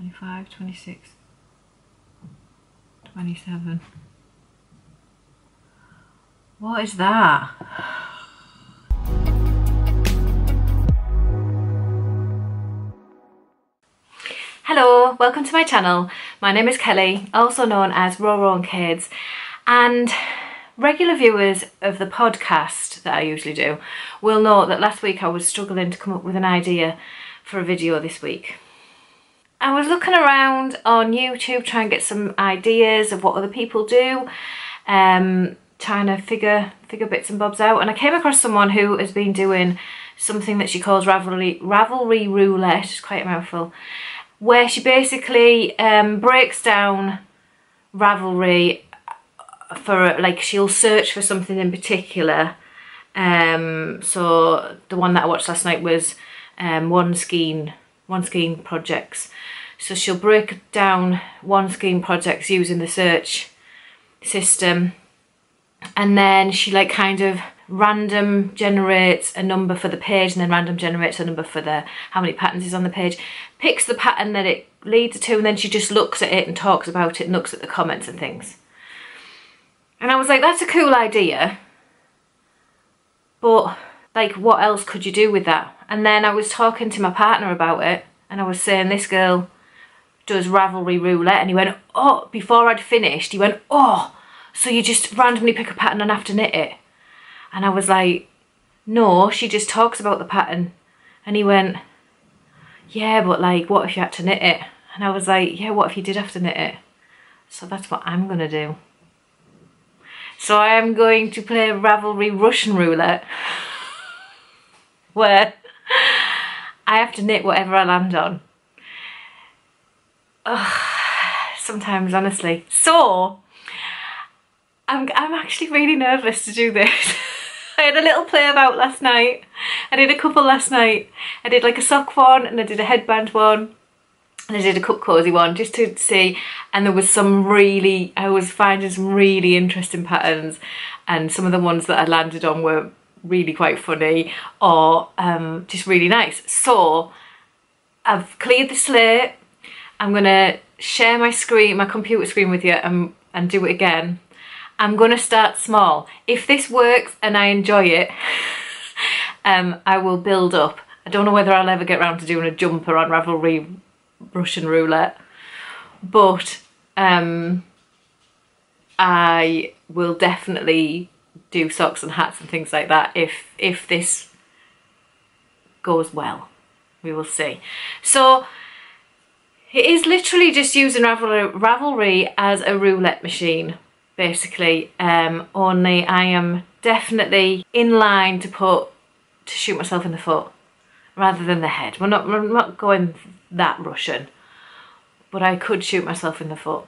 25, 26, 27. What is that? Hello, welcome to my channel. My name is Kelly, also known as RowRow and Kades, and regular viewers of the podcast that I usually do will know that last week I was struggling to come up with an idea for a video this week. I was looking around on YouTube trying to get some ideas of what other people do, trying to figure bits and bobs out, and I came across someone who has been doing something that she calls Ravelry Roulette, it's quite a mouthful, where she basically breaks down Ravelry for, like, she'll search for something in particular. So the one that I watched last night was one skein projects. So she'll break down one skein projects using the search system, and then she like kind of random generates a number for the page, and then random generates a number for the how many patterns is on the page, picks the pattern that it leads to, and then she just looks at it and talks about it and looks at the comments and things. And I was like, that's a cool idea, but like, what else could you do with that? And then I was talking to my partner about it, and I was saying, this girl does Ravelry Roulette, and he went, oh, before I'd finished, he went, oh, so you just randomly pick a pattern and have to knit it? And I was like, no, she just talks about the pattern. And he went, yeah, but like, what if you had to knit it? And I was like, yeah, what if you did have to knit it? So that's what I'm gonna do. So I am going to play Ravelry Russian Roulette, where I have to knit whatever I land on. Ugh, sometimes, honestly. So I'm actually really nervous to do this. I had a little play about last night. I did a couple last night. I did like a sock one, and I did a headband one, and I did a cup cozy one, just to see. And there was some really, I was finding some really interesting patterns, and some of the ones that I landed on were really quite funny, or just really nice. So I've cleared the slate. I'm gonna share my screen, my computer screen with you, and do it again. I'm gonna start small. If this works and I enjoy it, I will build up. I don't know whether I'll ever get around to doing a jumper on Ravelry Russian Roulette, but I will definitely do socks and hats and things like that if this goes well. We will see. So it is literally just using Ravelry as a roulette machine, basically. Only I am definitely in line to shoot myself in the foot rather than the head. We're not going that Russian, but I could shoot myself in the foot.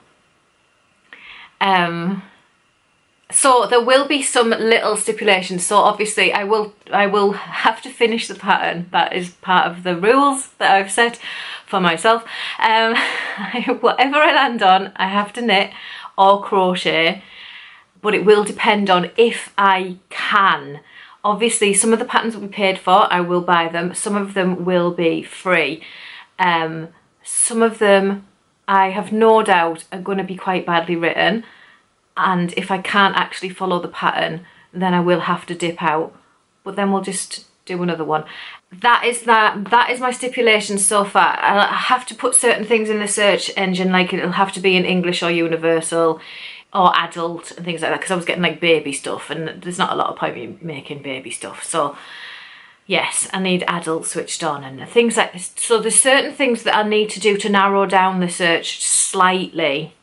So there will be some little stipulations. So obviously I will have to finish the pattern. That is part of the rules that I've set for myself. Whatever I land on, I have to knit or crochet, but it will depend on if I can. Obviously some of the patterns will be paid for, I will buy them. Some of them will be free. Some of them I have no doubt are going to be quite badly written, and if I can't actually follow the pattern, then I will have to dip out, but then we'll just do another one. That is my stipulation so far. I have to put certain things in the search engine, like it'll have to be in English or universal or adult and things like that, because I was getting like baby stuff, and there's not a lot of point in making baby stuff. So yes, I need adult switched on and things like this. So there's certain things that I need to do to narrow down the search slightly,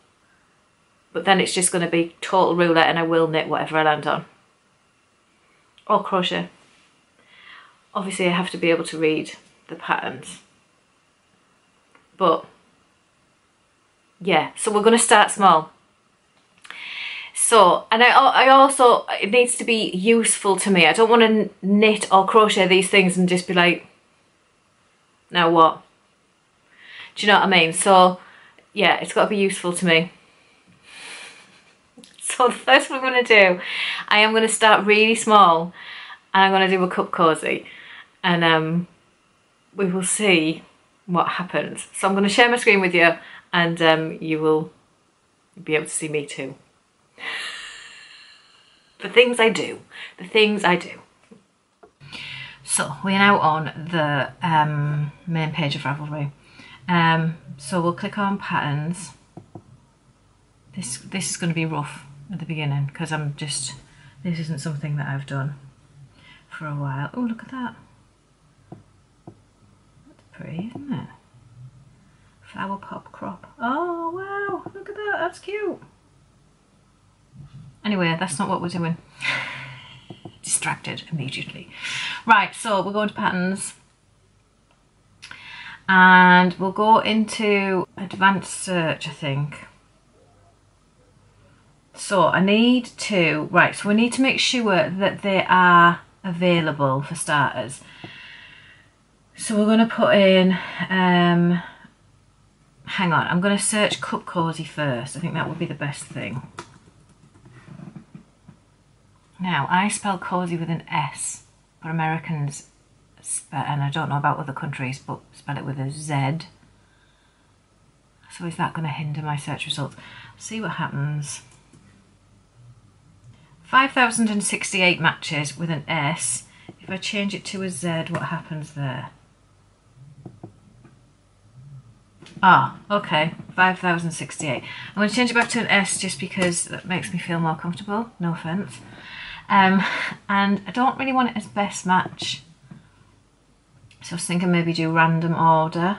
but then it's just going to be total roulette, and I will knit whatever I land on. Or crochet. Obviously I have to be able to read the patterns. But yeah, so we're going to start small. So, and I also, it needs to be useful to me. I don't want to knit or crochet these things and just be like, now what? Do you know what I mean? So yeah, it's got to be useful to me. So the first one I'm going to do, I am going to start really small, and I'm going to do a cup cozy, and we will see what happens. So I'm going to share my screen with you, and you will be able to see me too. The things I do. The things I do. So we're now on the main page of Ravelry. So we'll click on patterns. This is going to be rough at the beginning because this isn't something that I've done for a while. Oh, look at that. That's pretty, isn't it? Flower pop crop. Oh wow, look at that, that's cute. Anyway, that's not what we're doing. Distracted immediately. Right, so we're going to patterns. And we'll go into advanced search, I think. So I need to, right, so we need to make sure that they are available for starters. So we're going to put in, hang on, I'm going to search Cup Cosy first. I think that would be the best thing. Now, I spell Cosy with an S, but Americans spell, and I don't know about other countries, but spell it with a Z. So is that going to hinder my search results? See what happens. 5,068 matches with an S. If I change it to a Z, what happens there? Ah, okay, 5,068. I'm going to change it back to an S just because that makes me feel more comfortable, no offence. And I don't really want it as best match. So I was thinking maybe do random order.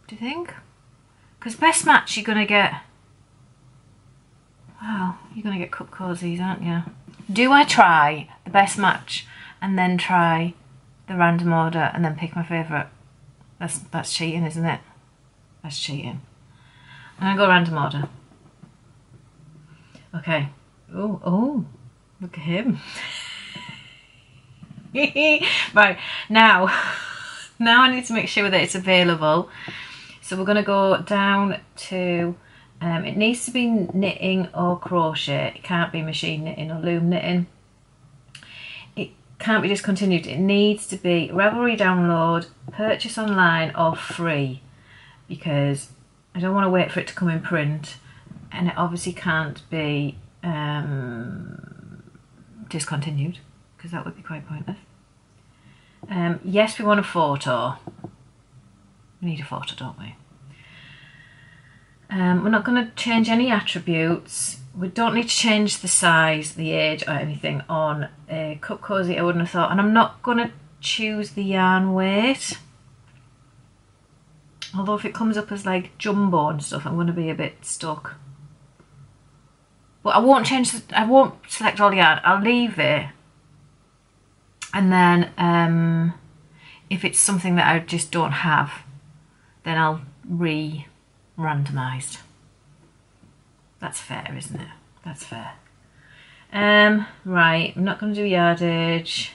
Do you think? Because best match you're going to get... Wow, you're going to get Cup Cosies, aren't you? Do I try the best match and then try the random order and then pick my favourite? That's cheating, isn't it? That's cheating. I'm going to go random order. Okay. Oh, look at him. Right, now I need to make sure that it's available. So we're going to go down to, it needs to be knitting or crochet. It can't be machine knitting or loom knitting. It can't be discontinued. It needs to be Ravelry download, purchase online or free, because I don't want to wait for it to come in print. And it obviously can't be discontinued, because that would be quite pointless. Yes, we want a photo. We need a photo, don't we? We're not going to change any attributes. We don't need to change the size, the age or anything on a Cup Cosy, I wouldn't have thought. And I'm not going to choose the yarn weight. Although if it comes up as like jumbo and stuff, I'm going to be a bit stuck. But I won't select all the yarn. I'll leave it. And then if it's something that I just don't have, then I'll randomised. That's fair, isn't it? That's fair. Right, I'm not going to do yardage.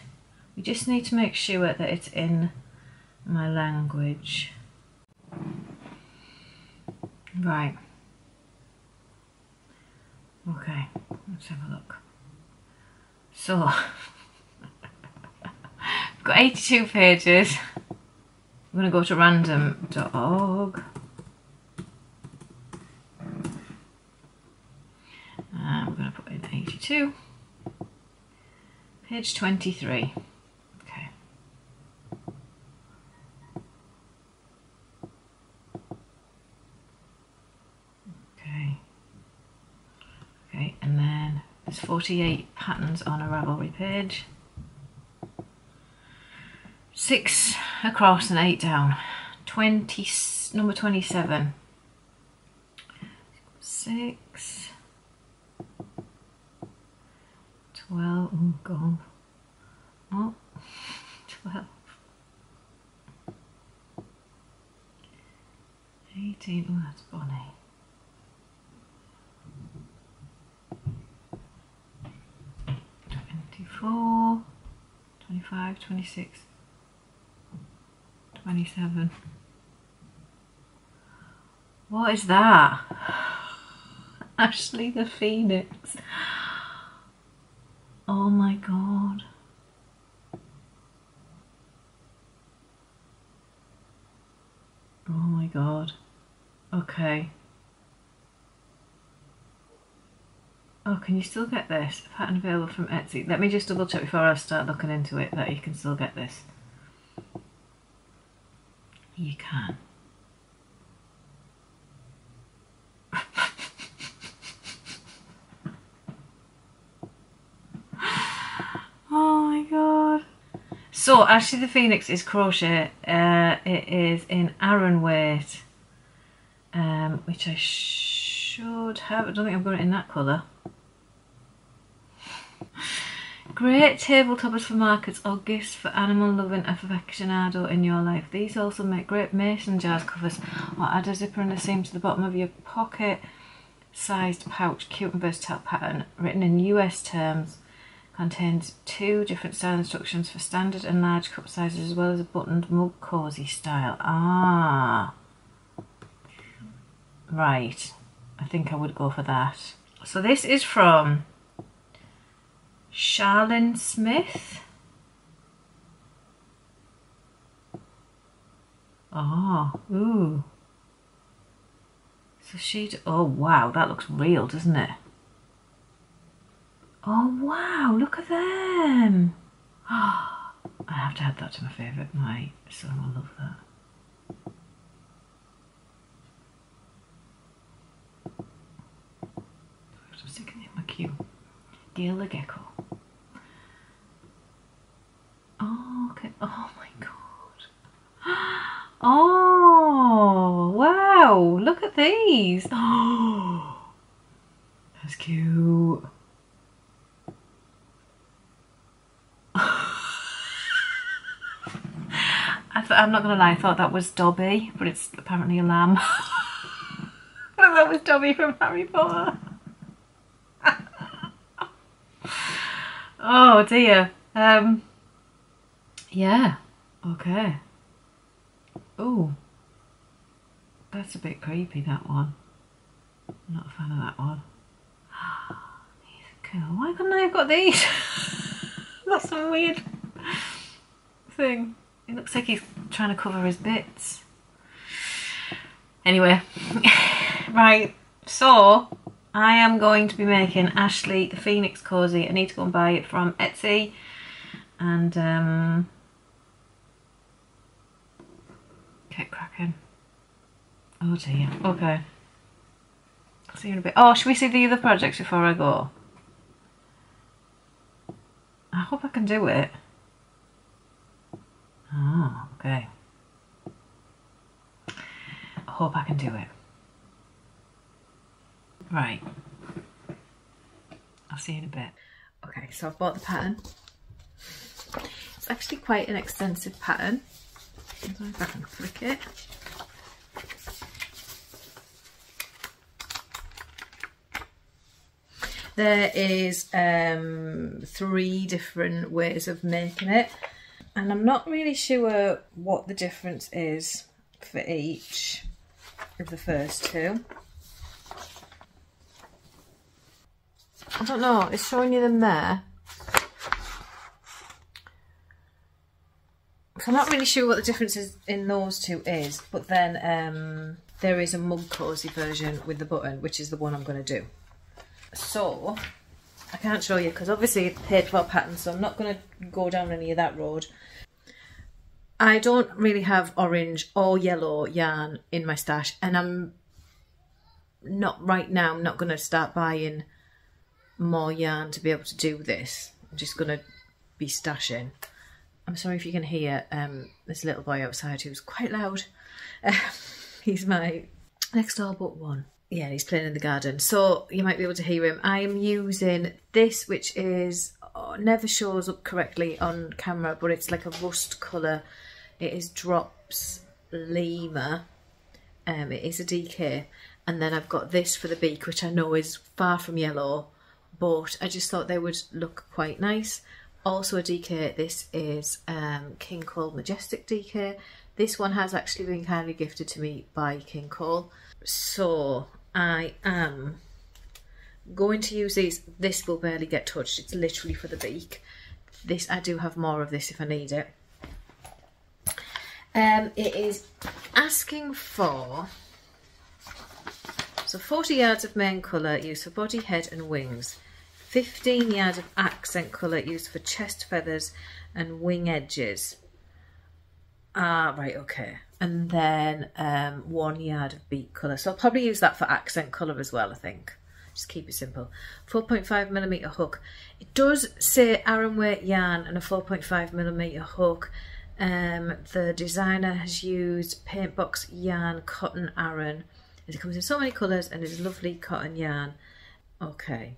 We just need to make sure that it's in my language. Right. Okay, let's have a look. So, I've got 82 pages. I'm going to go to random.org. We're going to put in 82. Page 23. Okay. Okay, and then there's 48 patterns on a Ravelry page. 6 across and 8 down. Number 27. 6. 12. Oh god. Oh. 12. 18. Oh, that's Bonnie. 24, 25, 26, 27. What is that? Ashley the Phoenix. Oh my god. god. Okay. Oh, can you still get this? Pattern available from Etsy. Let me just double check before I start looking into it that you can still get this. You can. Oh my god. So Ashley the Phoenix is crochet. It is in Aran weight, which I should have. I don't think I've got it in that colour. Great table toppers for markets or gifts for animal loving aficionado in your life. These also make great mason jars covers or add a zipper and a seam to the bottom of your pocket sized pouch. Cute and versatile pattern written in US terms. Contains 2 different style instructions for standard and large cup sizes as well as a buttoned mug cozy style. Ah, right, I think I would go for that. So this is from Charlene Smith. Oh, ooh. So oh wow, that looks real, doesn't it? Oh wow, look at them. Oh, I have to add that to my favourite. My son will love that. I'm sticking in my queue. Gail the Gecko. Oh, okay. Oh my god. Oh, wow. Look at these. Oh, that's cute. I'm not going to lie, I thought that was Dobby, but it's apparently a lamb. That was Dobby from Harry Potter. Oh dear. Yeah, okay. Oh, that's a bit creepy, that one. I'm not a fan of that one. These are cool. Why couldn't I have got these? That's some weird thing. It looks like he's trying to cover his bits. Anyway, right, so I am going to be making Ashley the Phoenix cozy. I need to go and buy it from Etsy and get cracking. Oh dear, okay. I'll see you in a bit. Oh, should we see the other projects before I go? I hope I can do it. Oh, okay. I hope I can do it. Right. I'll see you in a bit. Okay, so I've bought the pattern. It's actually quite an extensive pattern. Let's see if I can flick it. There is 3 different ways of making it. And I'm not really sure what the difference is for each of the first 2. I don't know, it's showing you them there. So I'm not really sure what the difference is in those 2 is, but then there is a mug cozy version with the button, which is the one I'm going to do. So I can't show you because obviously it's paid for pattern, so I'm not going to go down any of that road. I don't really have orange or yellow yarn in my stash, and I'm not right now, I'm not going to start buying more yarn to be able to do this. I'm just going to be stashing. I'm sorry if you can hear this little boy outside who's quite loud. He's my next door but one. Yeah, he's playing in the garden, so you might be able to hear him. I am using this, which is never shows up correctly on camera, but it's like a rust colour. It is Drops Lima. It is a DK, and then I've got this for the beak, which I know is far from yellow, but I just thought they would look quite nice. Also a DK, this is King Cole Majestic DK. This one has actually been kindly gifted to me by King Cole. So I am going to use these. This will barely get touched, it's literally for the beak. This, I do have more of this if I need it. It is asking for, so 40 yards of main colour used for body, head and wings. 15 yards of accent colour used for chest feathers and wing edges. Right, okay. And then 1 yard of beak colour. So I'll probably use that for accent colour as well, I think. Just keep it simple. 4.5mm hook. It does say Aran weight yarn and a 4.5mm hook. The designer has used paint box yarn cotton Aran. It comes in so many colours and is lovely cotton yarn. Okay.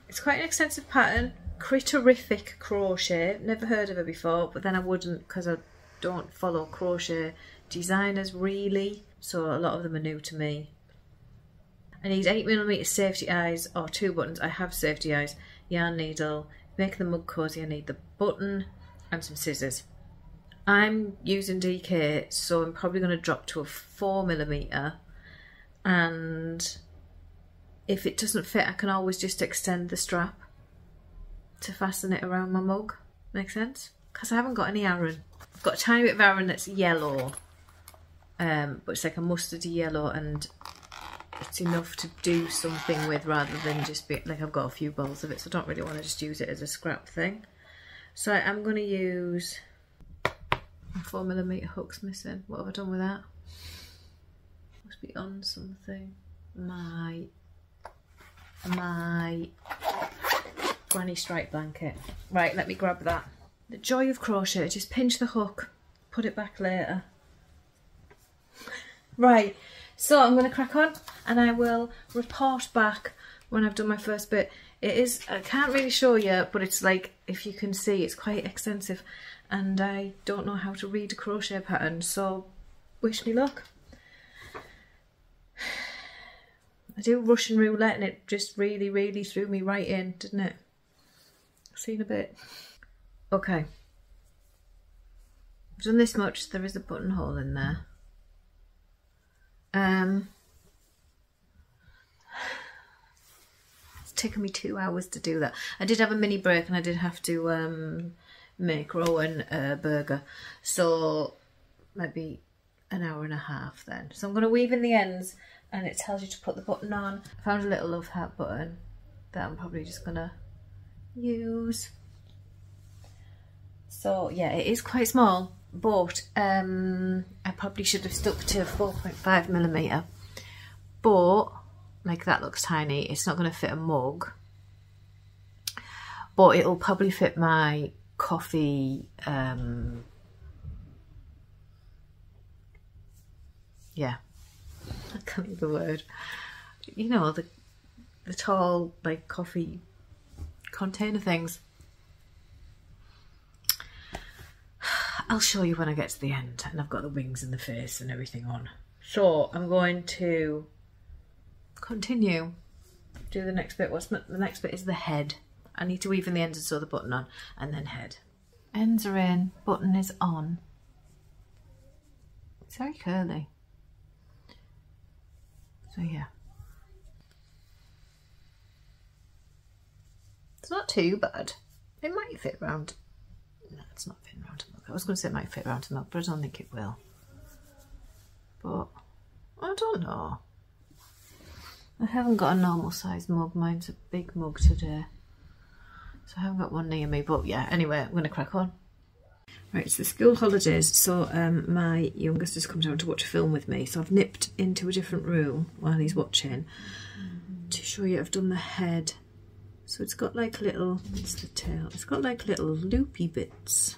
It's quite an extensive pattern. Critterific crochet. Never heard of her before, but then I wouldn't because I don't follow crochet designers really. So a lot of them are new to me. I need 8mm safety eyes or 2 buttons. I have safety eyes, yarn needle, make the mug cozy. I need the button and some scissors. I'm using DK, so I'm probably going to drop to a 4mm, and if it doesn't fit I can always just extend the strap to fasten it around my mug. Make sense? Because I haven't got any Aran. I've got a tiny bit of Aran that's yellow, but it's like a mustardy yellow, and it's enough to do something with rather than just be like I've got a few balls of it, so I don't really want to just use it as a scrap thing. So I'm going to use 4mm hooks missing. What have I done with that? Must be on something. My granny stripe blanket. Right, let me grab that. The joy of crochet, just pinch the hook, put it back later. Right. So I'm going to crack on and I will report back when I've done my first bit. It is, I can't really show you, but it's like, if you can see, it's quite extensive and I don't know how to read a crochet pattern, so wish me luck. I do Russian roulette and it just really threw me right in, didn't it? See you in a bit. Okay. I've done this much, there is a buttonhole in there. It's taken me 2 hours to do that. I did have a mini break and I did have to make Rowan a burger, so maybe an hour and a half then. So I'm going to weave in the ends and it tells you to put the button on. I found a little love heart button that I'm probably just going to use. So yeah, it is quite small, but I probably should have stuck to 4.5mm, but like that looks tiny. It's not going to fit a mug, but it'll probably fit my coffee yeah, I can't think of the word, you know, the tall like coffee container things. I'll show you when I get to the end and I've got the wings and the face and everything on. So I'm going to continue, do the next bit. The next bit is the head. I need to weave in the ends and sew the button on, and then head. Ends are in, button is on. It's very curly. So yeah. It's not too bad. It might fit round. No, it's not fitting round to milk. I was going to say it might fit round to milk, but I don't think it will. But I don't know. I haven't got a normal size mug. Mine's a big mug today, so I haven't got one near me. But yeah, anyway, I'm going to crack on. Right, it's the school holidays, so my youngest has come down to watch a film with me, so I've nipped into a different room while he's watching to show you I've done the head. So it's got like little, it's the tail, it's got like little loopy bits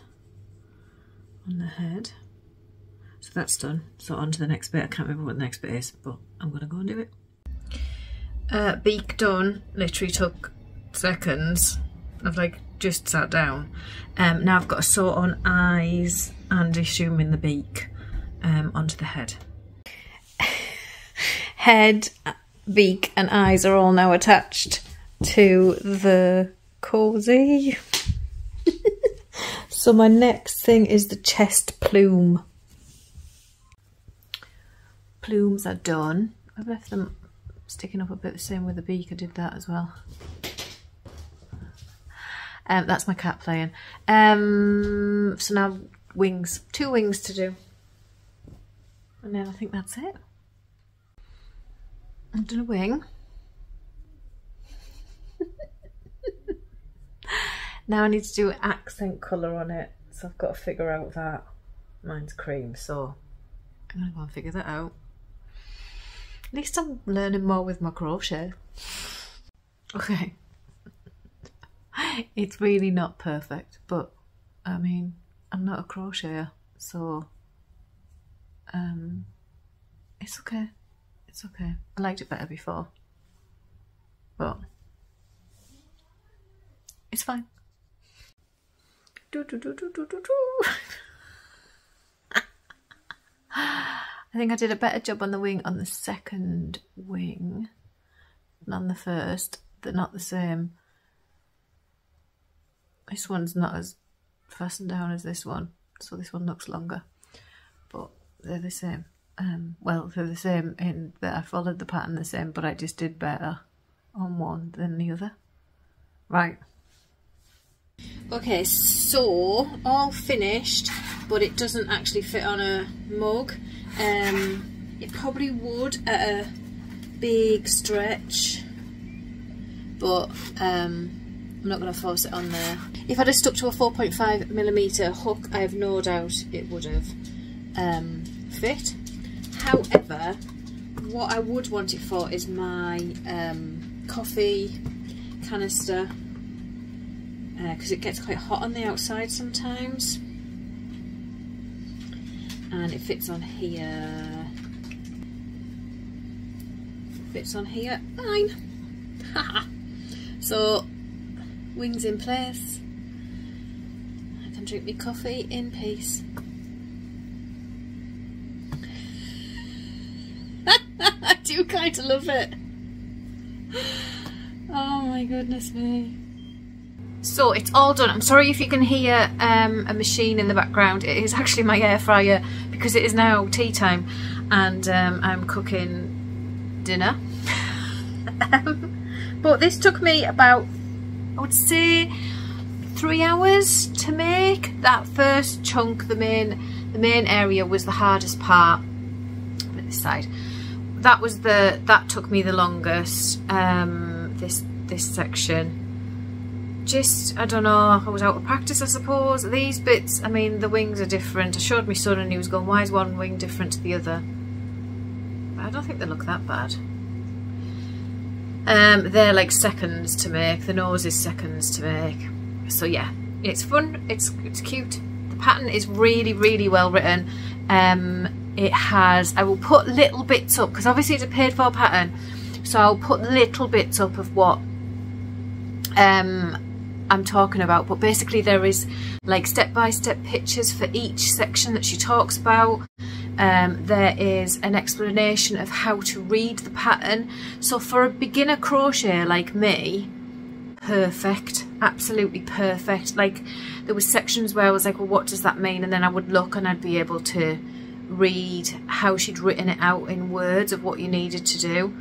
on the head. So that's done. So on to the next bit. I can't remember what the next bit is, but I'm going to go and do it. Beak done, literally took seconds. I've like just sat down. Now I've got to sew on eyes and assuming the beak onto the head. Head, beak and eyes are all now attached to the Cosy. So my next thing is the chest plume. Plumes are done. I've left them sticking up a bit the same with the beak. I did that as well. That's my cat playing. So now wings, 2 wings to do. And then I think that's it. I've done a wing. Now I need to do an accent colour on it, so I've got to figure out that. Mine's cream, so I'm going to go and figure that out. At least I'm learning more with my crochet. Okay. It's really not perfect, but I mean, I'm not a crocheter, so it's okay. It's okay. I liked it better before, but it's fine. I think I did a better job on the wing on the second wing than on the first. They're not the same. This one's not as fastened down as this one, so this one looks longer, but they're the same. Well, they're the same in that I followed the pattern the same, but I just did better on one than the other. Right. Okay, so all finished, but it doesn't actually fit on a mug. It probably would at a big stretch, but I'm not going to force it on there. If I'd have stuck to a 4.5mm hook, I have no doubt it would have fit. However, what I would want it for is my coffee canister, because it gets quite hot on the outside sometimes, and it fits on here. Fits on here, fine. So wings in place. I can drink my coffee in peace. I do kind of love it. Oh my goodness me. So it's all done. I'm sorry if you can hear a machine in the background. It is actually my air fryer, because it is now tea time and I'm cooking dinner. But this took me about, I would say, 3 hours to make. That first chunk, the main area, was the hardest part. This side, that took me the longest. This section, just, I don't know, I was out of practice, I suppose. These bits, I mean, the wings are different. I showed my son and he was going, why is one wing different to the other? But I don't think they look that bad. They're like seconds to make. The nose is seconds to make. So yeah, it's fun, it's cute. The pattern is really, really well written. It has, I will put little bits up, because obviously it's a paid for pattern, so I'll put little bits up of what I'm talking about, but basically there is like step-by-step pictures for each section that she talks about. There is an explanation of how to read the pattern, so for a beginner crocheter like me, perfect, absolutely perfect. Like, there was sections where I was like, well, what does that mean? And then I would look and I'd be able to read how she'd written it out in words of what you needed to do,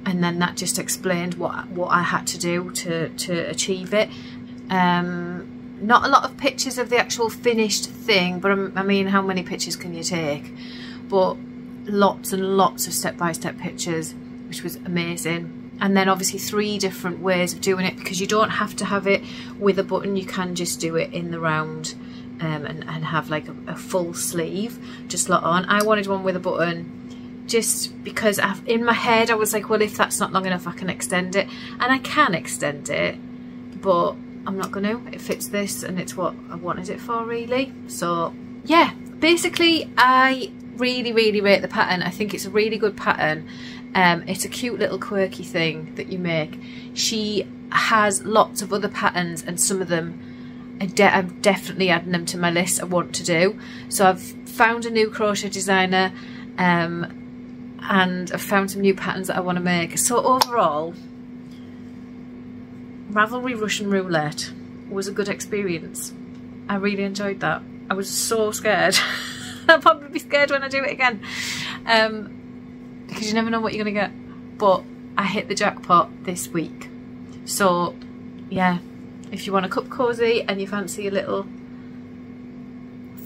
and then that just explained what I had to do to achieve it. Not a lot of pictures of the actual finished thing, but I mean, how many pictures can you take? But lots and lots of step-by-step pictures, which was amazing. And then obviously 3 different ways of doing it, because you don't have to have it with a button, you can just do it in the round, and have like a full sleeve to slot on. I wanted one with a button just because in my head I was like, well, if that's not long enough I can extend it, and I can extend it, but I'm not going to. It fits this and it's what I wanted it for, really. So yeah, basically I really, really rate the pattern. I think it's a really good pattern. It's a cute little quirky thing that you make. She has lots of other patterns, and some of them I'm definitely adding them to my list I want to do. So I've found a new crochet designer, and I've found some new patterns that I want to make. So overall, Ravelry Russian Roulette was a good experience. I really enjoyed that. I was so scared. I'll probably be scared when I do it again, because you never know what you're going to get. But I hit the jackpot this week. So yeah, if you want a cup cozy and you fancy a little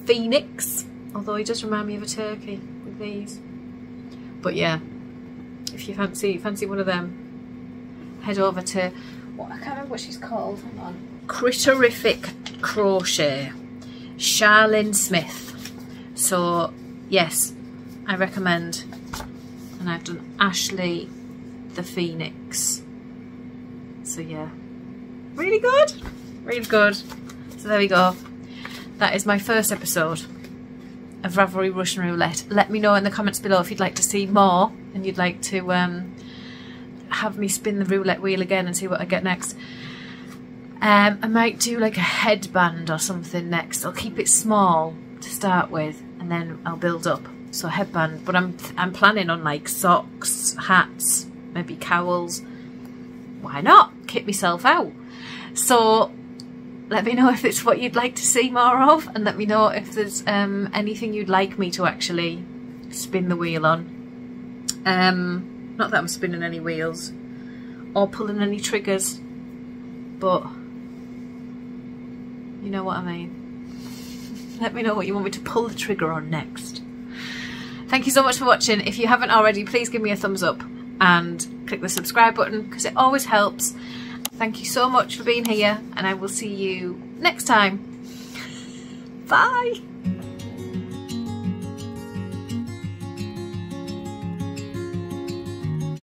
phoenix, although he does remind me of a turkey with these. But yeah, if you fancy one of them, head over to, what, I can't remember what she's called, hang on. Critterific Crochet, Charlene Smith. So yes, I recommend. And I've done Ashley the Phoenix. So yeah, really good, really good. So there we go. That is my first episode of Ravelry Russian Roulette. Let me know in the comments below if you'd like to see more and you'd like to have me spin the roulette wheel again and see what I get next. I might do like a headband or something next. I'll keep it small to start with and then I'll build up. So headband, but I'm planning on like socks, hats, maybe cowls. Why not? Kit myself out. So let me know if it's what you'd like to see more of, and let me know if there's anything you'd like me to actually spin the wheel on. Not that I'm spinning any wheels or pulling any triggers, but you know what I mean. Let me know what you want me to pull the trigger on next. Thank you so much for watching. If you haven't already, please give me a thumbs up and click the subscribe button because it always helps. Thank you so much for being here, and I will see you next time. Bye.